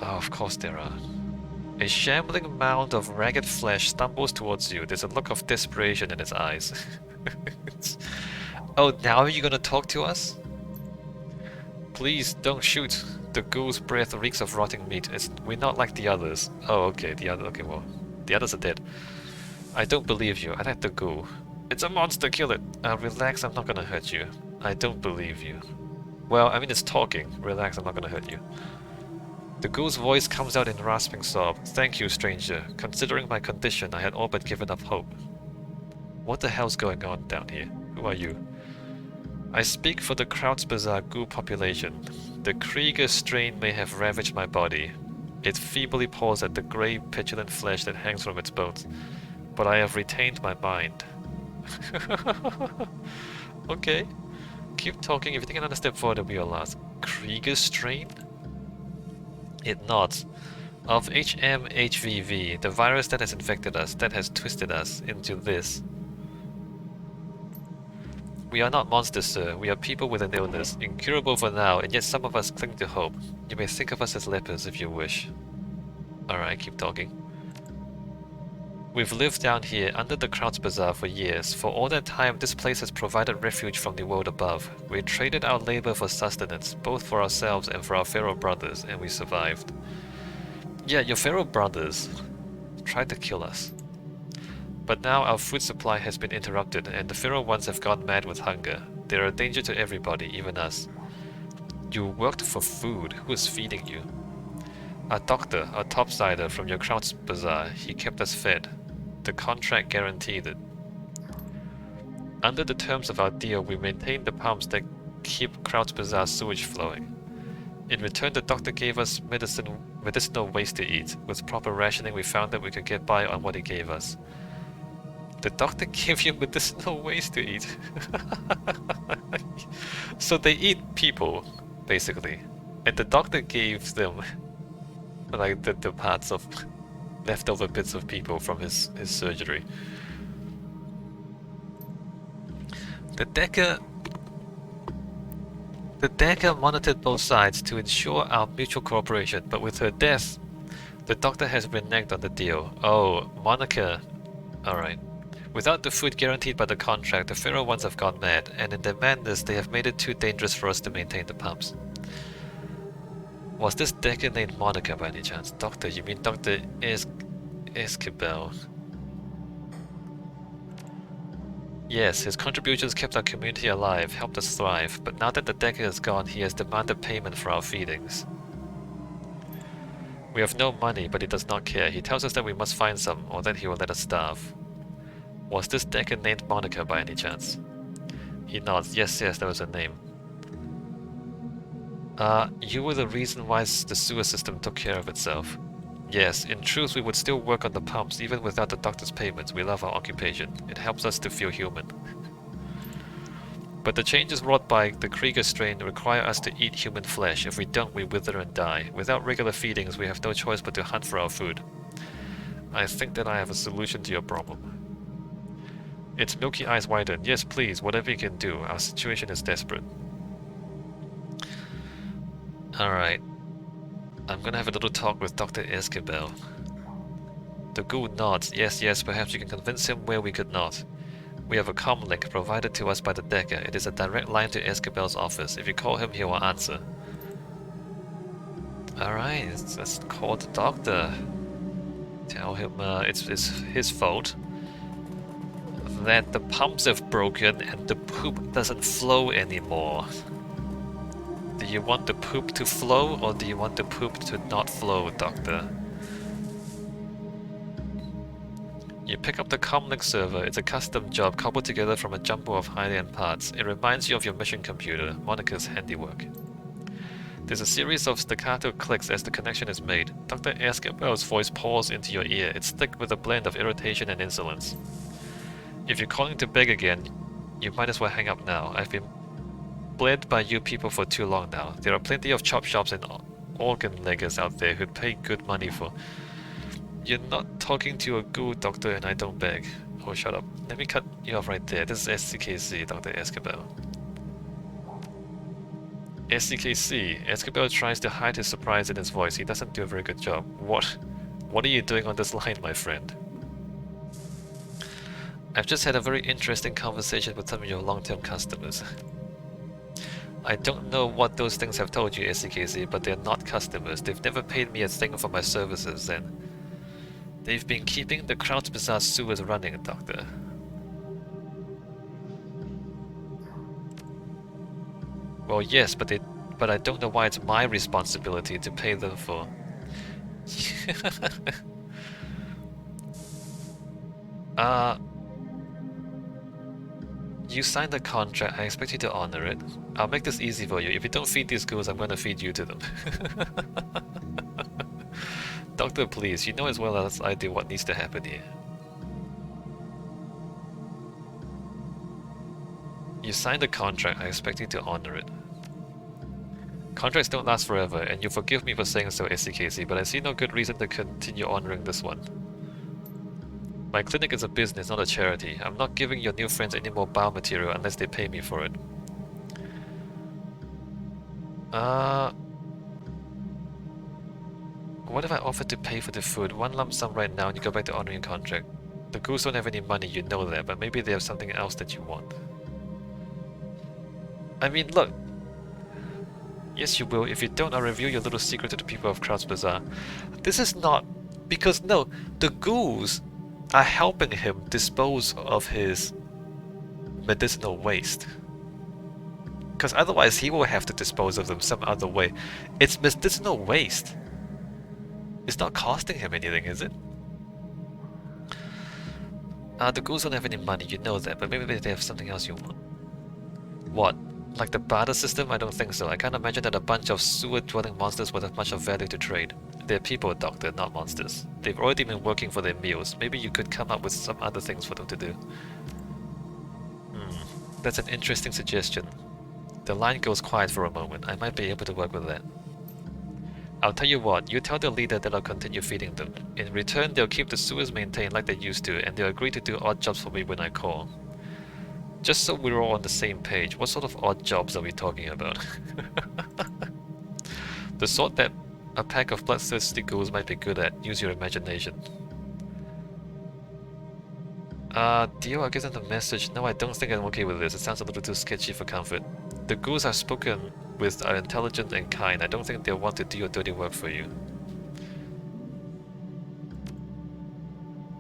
Oh, of course there are. A shambling mound of ragged flesh stumbles towards you. There's a look of desperation in its eyes. Oh, now are you gonna talk to us? Please, don't shoot. The ghoul's breath reeks of rotting meat. We're not like the others. Oh, okay, okay, well, the others are dead. I don't believe you. I like the ghoul. It's a monster, kill it. Relax, I'm not gonna hurt you. I don't believe you. Well, I mean, it's talking. Relax, I'm not gonna hurt you. The ghoul's voice comes out in a rasping sob. Thank you, stranger. Considering my condition, I had all but given up hope. What the hell's going on down here? Who are you? I speak for the Krautsbazaar ghoul population. The Krieger strain may have ravaged my body. It feebly paws at the grey, petulant flesh that hangs from its bones. But I have retained my mind. Okay. Keep talking. If you take another step forward, it'll be your last. Krieger strain? It nods. Of HMHVV, the virus that has infected us, that has twisted us into this. We are not monsters, sir. We are people with an illness, incurable for now, and yet some of us cling to hope. You may think of us as lepers if you wish. Alright, keep talking. We've lived down here under the Krautsbazaar for years. For all that time, this place has provided refuge from the world above. We traded our labor for sustenance, both for ourselves and for our feral brothers, and we survived. Yeah, your feral brothers tried to kill us. But now our food supply has been interrupted, and the feral ones have gone mad with hunger. They're a danger to everybody, even us. You worked for food. Who is feeding you? A doctor, a topsider from your Krautsbazaar. He kept us fed. The contract guaranteed it. Under the terms of our deal, we maintain the pumps that keep Krautsbazaar sewage flowing. In return, the doctor gave us medicinal waste to eat. With proper rationing, we found that we could get by on what he gave us. The doctor gave you medicinal waste to eat. So they eat people, basically. And the doctor gave them like the parts of leftover bits of people from his surgery. The Decker monitored both sides to ensure our mutual cooperation, but with her death, the doctor has reneged on the deal. Oh, Monica. Alright. Without the food guaranteed by the contract, the feral ones have gone mad, and in their madness they have made it too dangerous for us to maintain the pumps. Was this Decker named Monica by any chance? Doctor, you mean Dr. Esquibel? Yes, his contributions kept our community alive, helped us thrive, but now that the Decker is gone, he has demanded payment for our feedings. We have no money, but he does not care. He tells us that we must find some, or that he will let us starve. Was this Decker named Monica by any chance? He nods. Yes, that was her name. You were the reason why the sewer system took care of itself. Yes, in truth we would still work on the pumps even without the doctor's payments. We love our occupation. It helps us to feel human. But the changes wrought by the Krieger strain require us to eat human flesh. If we don't, we wither and die. Without regular feedings, we have no choice but to hunt for our food. I think that I have a solution to your problem. Its milky eyes widen. Yes, please, whatever you can do. Our situation is desperate. Alright. I'm gonna have a little talk with Dr. Esquibel. The ghoul nods. Yes, perhaps you can convince him where we could not. We have a comm link provided to us by the Decker. It is a direct line to Esquibel's office. If you call him, he will answer. Alright, let's call the doctor. Tell him it's his fault. That the pumps have broken and the poop doesn't flow anymore. Do you want the poop to flow or do you want the poop to not flow, Doctor? You pick up the Comlink server. It's a custom job cobbled together from a jumble of high-end parts. It reminds you of your mission computer, Monica's handiwork. There's a series of staccato clicks as the connection is made. Dr. Esquibel's voice pours into your ear. It's thick with a blend of irritation and insolence. If you're calling to beg again, you might as well hang up now. I've been bled by you people for too long now. There are plenty of chop shops and organ leggers out there who'd pay good money for... You're not talking to a ghoul, Doctor, and I don't beg. Oh, shut up. Let me cut you off right there. This is SCKC, Dr. Esquibel. SCKC. Escobar tries to hide his surprise in his voice. He doesn't do a very good job. What are you doing on this line, my friend? I've just had a very interesting conversation with some of your long-term customers. I don't know what those things have told you, SCKC, but they're not customers. They've never paid me a thing for my services, and they've been keeping the Kraut's Bazaar sewers running, Doctor. Well, yes, but I don't know why it's my responsibility to pay them for. You signed the contract, I expect you to honor it. I'll make this easy for you. If you don't feed these ghouls, I'm gonna feed you to them. Doctor, please, you know as well as I do what needs to happen here. You signed the contract, I expect you to honor it. Contracts don't last forever, and you forgive me for saying so, SCKC, but I see no good reason to continue honoring this one. My clinic is a business, not a charity. I'm not giving your new friends any more biomaterial unless they pay me for it. What if I offered to pay for the food, one lump sum right now, and you go back to honoring your contract? The ghouls don't have any money, you know that, but maybe they have something else that you want. I mean, look. Yes, you will. If you don't, I'll reveal your little secret to the people of Kraut's Bazaar. This is not... Because, no, the ghouls are helping him dispose of his medicinal waste. Because otherwise he will have to dispose of them some other way. It's medicinal waste. It's not costing him anything, is it? The ghouls don't have any money, you know that, but maybe they have something else you want. What? Like the barter system? I don't think so. I can't imagine that a bunch of sewer-dwelling monsters would have much of value to trade. They're people, Doctor, not monsters. They've already been working for their meals. Maybe you could come up with some other things for them to do. That's an interesting suggestion. The line goes quiet for a moment. I might be able to work with that. I'll tell you what, you tell the leader that I'll continue feeding them. In return, they'll keep the sewers maintained like they used to, and they'll agree to do odd jobs for me when I call. Just so we're all on the same page, what sort of odd jobs are we talking about? The sort that a pack of bloodthirsty ghouls might be good at. Use your imagination. Dio, I'll give them the message. No, I don't think I'm okay with this. It sounds a little too sketchy for comfort. The ghouls I've spoken with are intelligent and kind. I don't think they'll want to do your dirty work for you.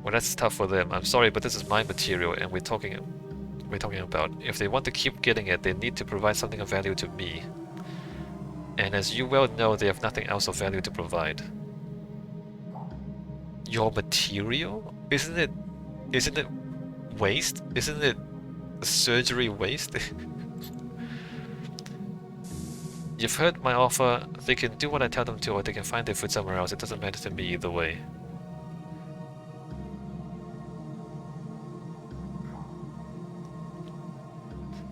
Well, that's tough for them. I'm sorry, but this is my material, and we're talking about. If they want to keep getting it, they need to provide something of value to me. And as you well know, they have nothing else of value to provide. Your material? Isn't it waste? Isn't it surgery waste? You've heard my offer. They can do what I tell them to, or they can find their food somewhere else. It doesn't matter to me either way.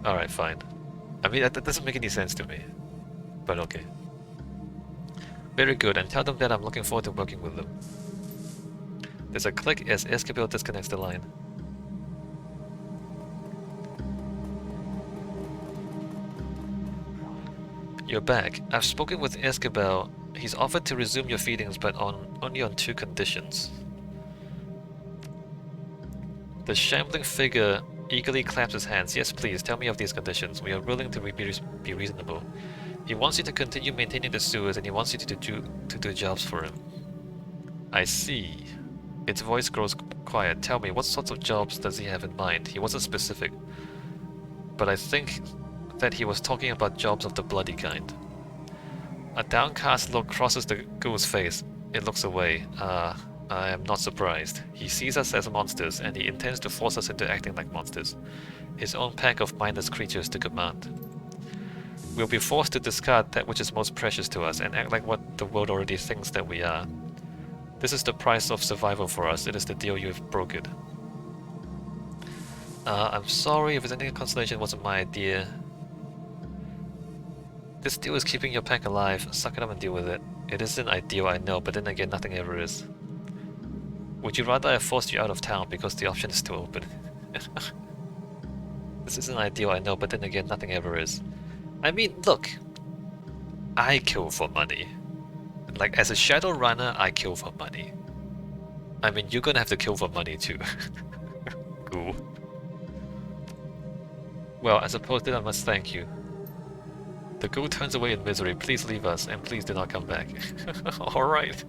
Alright, fine. I mean, that doesn't make any sense to me. But okay. Very good, and tell them that I'm looking forward to working with them. There's a click as Escobar disconnects the line. You're back. I've spoken with Escobar. He's offered to resume your feedings, but only on 2 conditions. The shambling figure eagerly claps his hands. Yes, please, tell me of these conditions. We are willing to be reasonable. He wants you to continue maintaining the sewers, and he wants you to do jobs for him. I see. Its voice grows quiet. Tell me, what sorts of jobs does he have in mind? He wasn't specific, but I think that he was talking about jobs of the bloody kind. A downcast look crosses the ghoul's face. It looks away. I am not surprised. He sees us as monsters, and he intends to force us into acting like monsters. His own pack of mindless creatures to command. We'll be forced to discard that which is most precious to us and act like what the world already thinks that we are. This is the price of survival for us. It is the deal you have brokered. I'm sorry if it's any consolation. It wasn't my idea. This deal is keeping your pack alive. Suck it up and deal with it. It isn't ideal, I know, but then again, nothing ever is. Would you rather I forced you out of town because the option is still open? This isn't ideal, I know, but then again, nothing ever is. I mean, look. I kill for money. Like, as a Shadowrunner, I kill for money. I mean, you're gonna have to kill for money too. Cool. Well, I suppose then I must thank you. The ghoul turns away in misery. Please leave us, and please do not come back. Alright.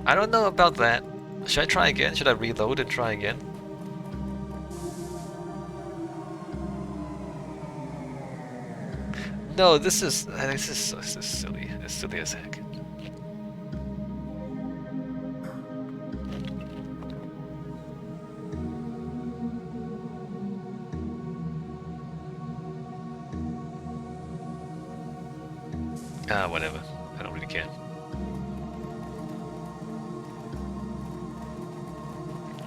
I don't know about that. Should I try again? Should I reload and try again? No, this is silly. It's silly as heck. Ah, whatever. I don't really care.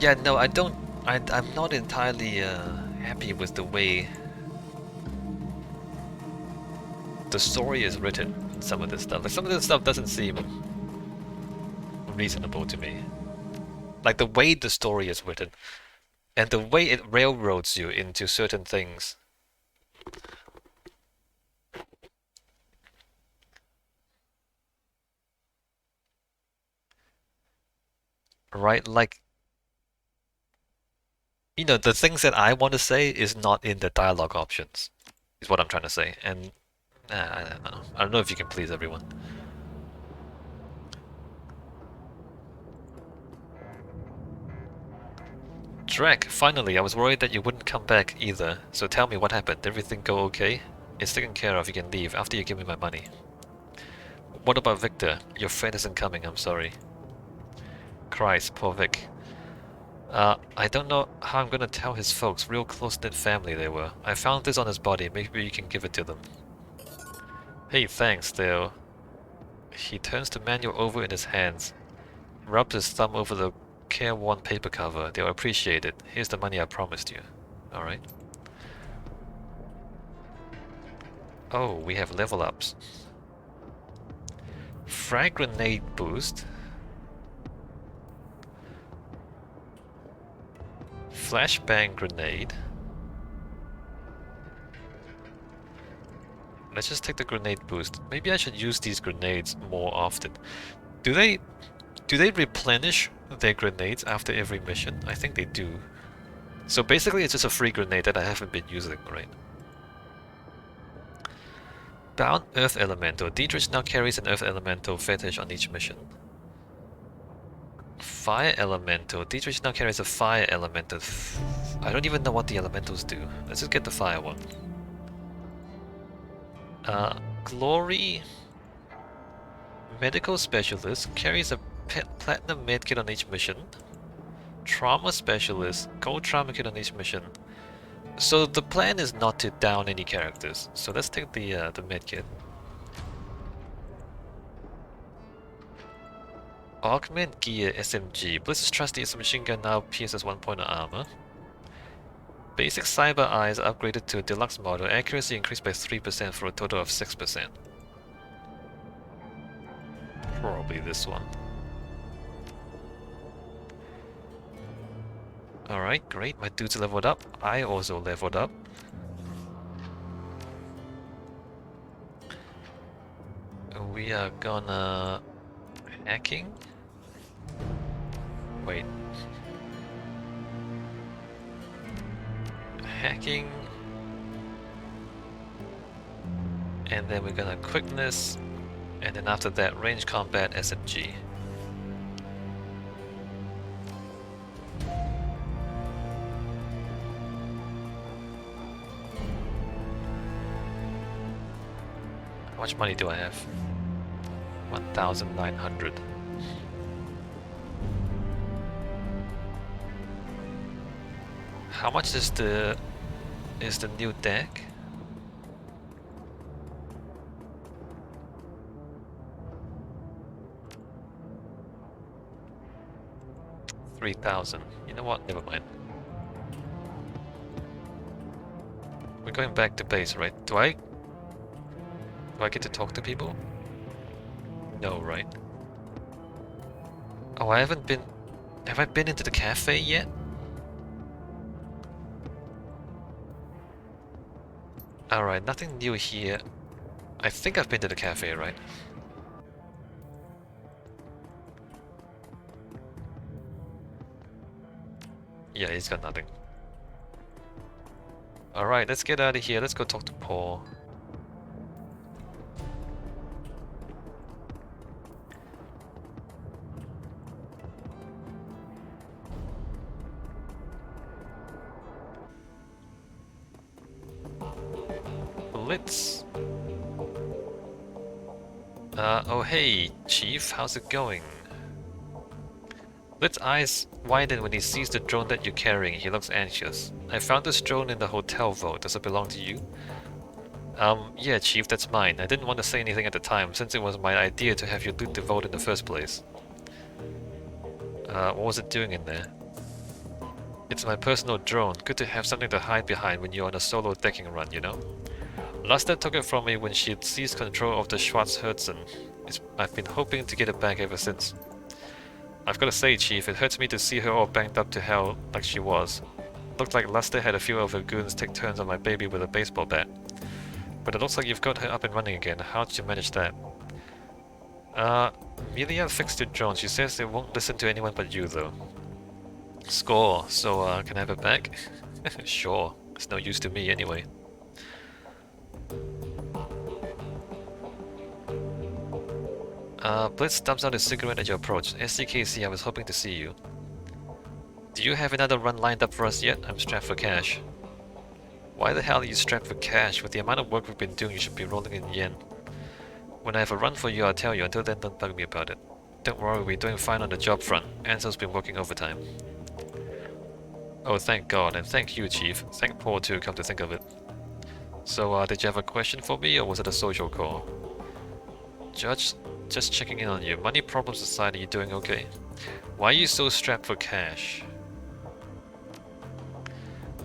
Yeah, no, I don't. I'm not entirely happy with the way the story is written in some of this stuff. Like, some of this stuff doesn't seem reasonable to me. Like, the way the story is written and the way it railroads you into certain things. Right? Like, you know, the things that I want to say is not in the dialogue options, is what I'm trying to say. And I don't know. I don't know if you can please everyone. Drek, finally, I was worried that you wouldn't come back either. So tell me what happened. Everything go okay? It's taken care of. You can leave after you give me my money. What about Victor? Your friend isn't coming. I'm sorry. Christ, poor Vic. I don't know how I'm gonna tell his folks. Real close-knit family they were. I found this on his body. Maybe you can give it to them. Hey, thanks, Theo. He turns the manual over in his hands. Rubs his thumb over the careworn paper cover. They'll appreciate it. Here's the money I promised you. Alright. Oh, we have level ups. Frag grenade boost. Flashbang grenade. Let's just take the grenade boost. Maybe I should use these grenades more often. Do they replenish their grenades after every mission? I think they do. So basically it's just a free grenade that I haven't been using, right? Bound Earth Elemental. Dietrich now carries an Earth Elemental fetish on each mission. Fire Elemental. Dietrich now carries a Fire Elemental. I don't even know what the Elementals do. Let's just get the Fire one. Glory Medical Specialist carries a Platinum Medkit on each mission. Trauma Specialist, Gold Trauma Kit on each mission. So the plan is not to down any characters. So let's take the medkit. Augment Gear SMG. Blizzard's trusty machine gun now pierces 1 point of armor. Basic Cyber Eyes upgraded to a deluxe model. Accuracy increased by 3% for a total of 6%. Probably this one. Alright, great. My dude's leveled up. I also leveled up. We are gonna... hacking? Wait. Hacking. And then we're gonna quickness. And then after that, range combat SMG. How much money do I have? 1,900. How much is the new deck? $3,000. You know what? Never mind. We're going back to base, right? Do I get to talk to people? No, right? Oh, I haven't been... Have I been into the cafe yet? Alright, nothing new here. I think I've been to the cafe, right? Yeah, he's got nothing. Alright, let's get out of here. Let's go talk to Paul. Blitz. Oh hey, Chief, how's it going? Blitz's eyes widen when he sees the drone that you're carrying. He looks anxious. I found this drone in the hotel vault. Does it belong to you? Yeah, Chief, that's mine. I didn't want to say anything at the time, since it was my idea to have you loot the vault in the first place. What was it doing in there? It's my personal drone. Good to have something to hide behind when you're on a solo decking run, you know? Luster took it from me when she seized control of the Schwarz-Herzen. I've been hoping to get it back ever since. I've gotta say, Chief, it hurts me to see her all banged up to hell like she was. Looked like Luster had a few of her goons take turns on my baby with a baseball bat. But it looks like you've got her up and running again. How did you manage that? Melia fixed your drone. She says it won't listen to anyone but you, though. Score. So, can I have it back? Sure. It's no use to me anyway. Blitz dumps out his cigarette at your approach. SDKC, I was hoping to see you. Do you have another run lined up for us yet? I'm strapped for cash. Why the hell are you strapped for cash? With the amount of work we've been doing, you should be rolling in yen. When I have a run for you, I'll tell you. Until then, don't bug me about it. Don't worry, we're doing fine on the job front. Ansel's been working overtime. Oh, thank God, and thank you, Chief. Thank Paul too, come to think of it. So, did you have a question for me, or was it a social call? Judge, just checking in on you. Money problems aside, are you doing okay? Why are you so strapped for cash?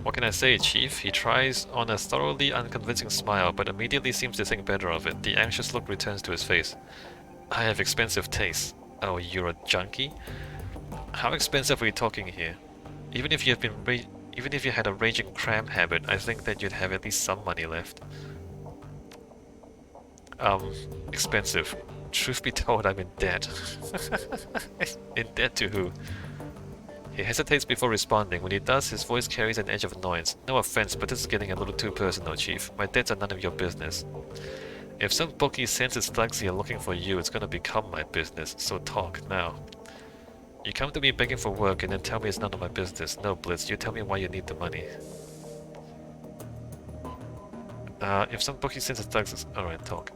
What can I say, Chief? He tries on a thoroughly unconvincing smile, but immediately seems to think better of it. The anxious look returns to his face. I have expensive tastes. Oh, you're a junkie? How expensive are we talking here? Even if you had a raging cram habit, I think that you'd have at least some money left. Expensive. Truth be told, I'm in debt. In debt to who? He hesitates before responding. When he does, his voice carries an edge of annoyance. No offense, but this is getting a little too personal, Chief. My debts are none of your business. If some bookie sends his thugs here looking for you, it's gonna become my business, so talk now. You come to me begging for work and then tell me it's none of my business. No, Blitz, you tell me why you need the money. If some bookie sends his thugs... Alright, talk.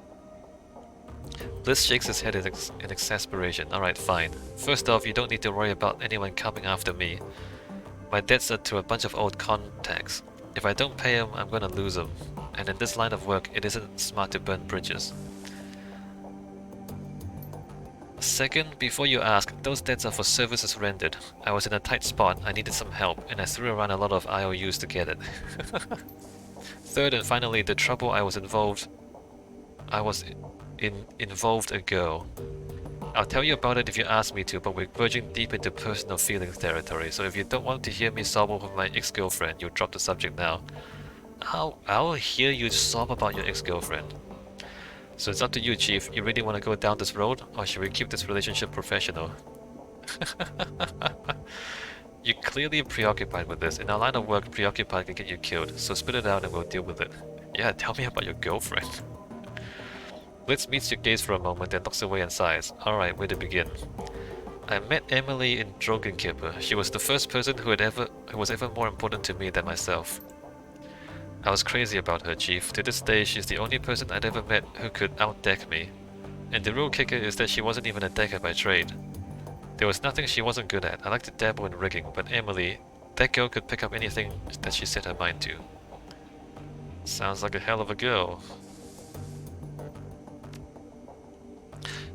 Blitz shakes his head in exasperation. Alright, fine. First off, you don't need to worry about anyone coming after me. My debts are to a bunch of old contacts. If I don't pay them, I'm gonna lose them. And in this line of work, it isn't smart to burn bridges. Second, before you ask, those debts are for services rendered. I was in a tight spot, I needed some help, and I threw around a lot of IOUs to get it. Third and finally, the trouble I was involved a girl. I'll tell you about it if you ask me to, but we're verging deep into personal feelings territory, so if you don't want to hear me sob over my ex-girlfriend, you'll drop the subject now. I'll hear you sob about your ex-girlfriend. So it's up to you, Chief. You really want to go down this road, or should we keep this relationship professional? You're clearly preoccupied with this. In our line of work, preoccupied can get you killed, so spit it out and we'll deal with it. Yeah, tell me about your girlfriend. Blitz meets your gaze for a moment, then looks away and sighs. Alright, where to begin? I met Emily in Dragonfall. She was the first person who was ever more important to me than myself. I was crazy about her, Chief. To this day, she's the only person I'd ever met who could out-deck me. And the real kicker is that she wasn't even a decker by trade. There was nothing she wasn't good at. I like to dabble in rigging, but Emily, that girl could pick up anything that she set her mind to. Sounds like a hell of a girl.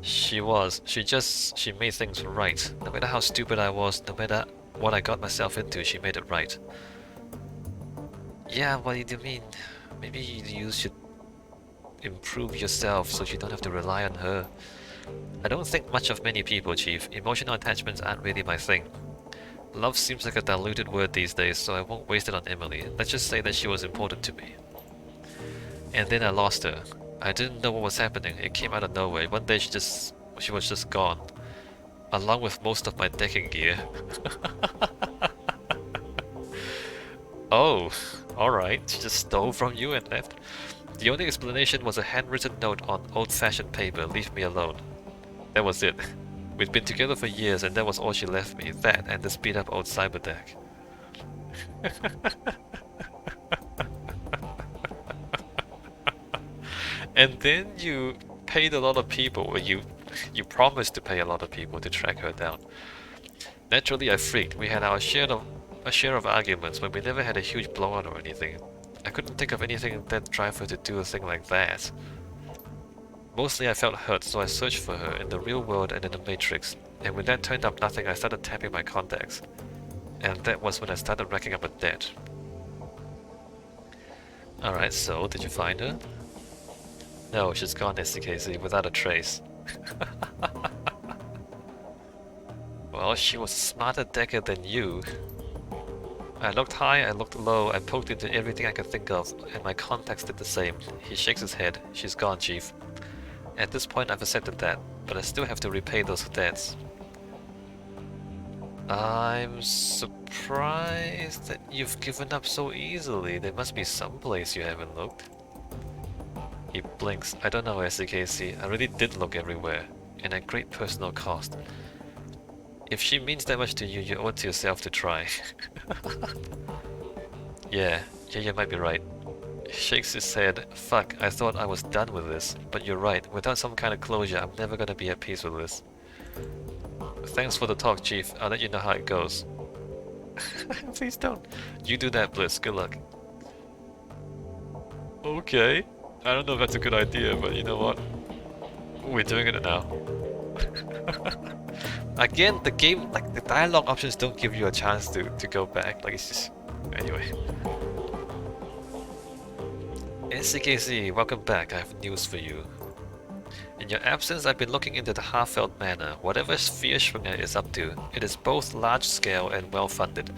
She was. She made things right. No matter how stupid I was, no matter what I got myself into, she made it right. Yeah, what do you mean? Maybe you should improve yourself so you don't have to rely on her. I don't think much of many people, Chief. Emotional attachments aren't really my thing. Love seems like a diluted word these days, so I won't waste it on Emily. Let's just say that she was important to me. And then I lost her. I didn't know what was happening. It came out of nowhere. One day she was just gone, along with most of my decking gear. Oh, alright. She just stole from you and left. The only explanation was a handwritten note on old-fashioned paper. Leave me alone. That was it. We'd been together for years, and that was all she left me. That and this beat-up old cyberdeck. And then you paid a lot of people, or you promised to pay a lot of people to track her down. Naturally, I freaked. We had our share of arguments, but we never had a huge blowout or anything. I couldn't think of anything that drive her to do a thing like that. Mostly I felt hurt, so I searched for her in the real world and in the Matrix. And when that turned up nothing, I started tapping my contacts. And that was when I started racking up a debt. Alright, so did you find her? No, she's gone, SCKC, without a trace. Well, she was a smarter decker than you. I looked high, I looked low, I poked into everything I could think of, and my contacts did the same. He shakes his head. She's gone, Chief. At this point I've accepted that, but I still have to repay those debts. I'm surprised that you've given up so easily. There must be some place you haven't looked. He blinks. I don't know, SCKC. I really did look everywhere, and at great personal cost. If she means that much to you, you owe it to yourself to try. Yeah, you might be right. He shakes his head. Fuck, I thought I was done with this. But you're right, without some kind of closure, I'm never gonna be at peace with this. Thanks for the talk, Chief. I'll let you know how it goes. Please don't. You do that, Bliss. Good luck. Okay. I don't know if that's a good idea, but you know what? We're doing it now. Again, the game, like, the dialogue options don't give you a chance to go back. Like, it's just... Anyway. SCKC, welcome back. I have news for you. In your absence, I've been looking into the Half-Felt Manor. Whatever Sphere is up to, it is both large-scale and well-funded.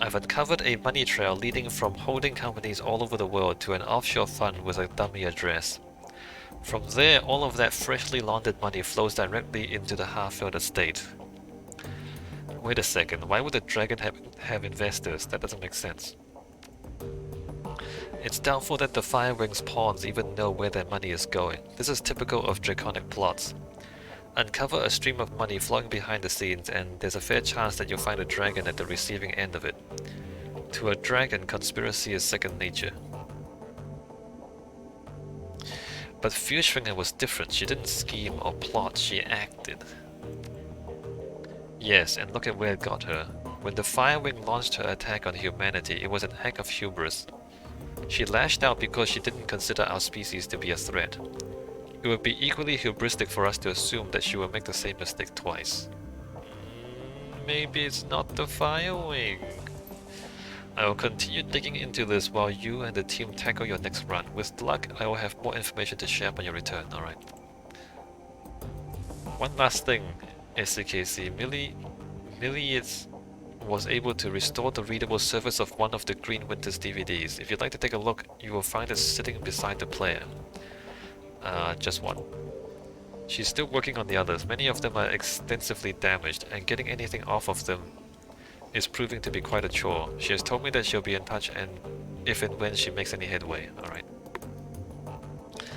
I've uncovered a money trail leading from holding companies all over the world to an offshore fund with a dummy address. From there, all of that freshly laundered money flows directly into the Half-Felt estate. Wait a second, why would the dragon have investors? That doesn't make sense. It's doubtful that the Firewing's pawns even know where their money is going. This is typical of draconic plots. Uncover a stream of money flowing behind the scenes, and there's a fair chance that you'll find a dragon at the receiving end of it. To a dragon, conspiracy is second nature. But Fürschwinger was different. She didn't scheme or plot, she acted. Yes, and look at where it got her. When the Firewing launched her attack on humanity, it was an act of hubris. She lashed out because she didn't consider our species to be a threat. It would be equally hubristic for us to assume that she will make the same mistake twice. Maybe it's not the Firewing. I will continue digging into this while you and the team tackle your next run. With luck, I will have more information to share upon your return, alright? One last thing, SCKC. Millie was able to restore the readable surface of one of the Green Winters DVDs. If you'd like to take a look, you will find it sitting beside the player. Just one. She's still working on the others. Many of them are extensively damaged, and getting anything off of them is proving to be quite a chore. She has told me that she'll be in touch and if and when she makes any headway. Alright.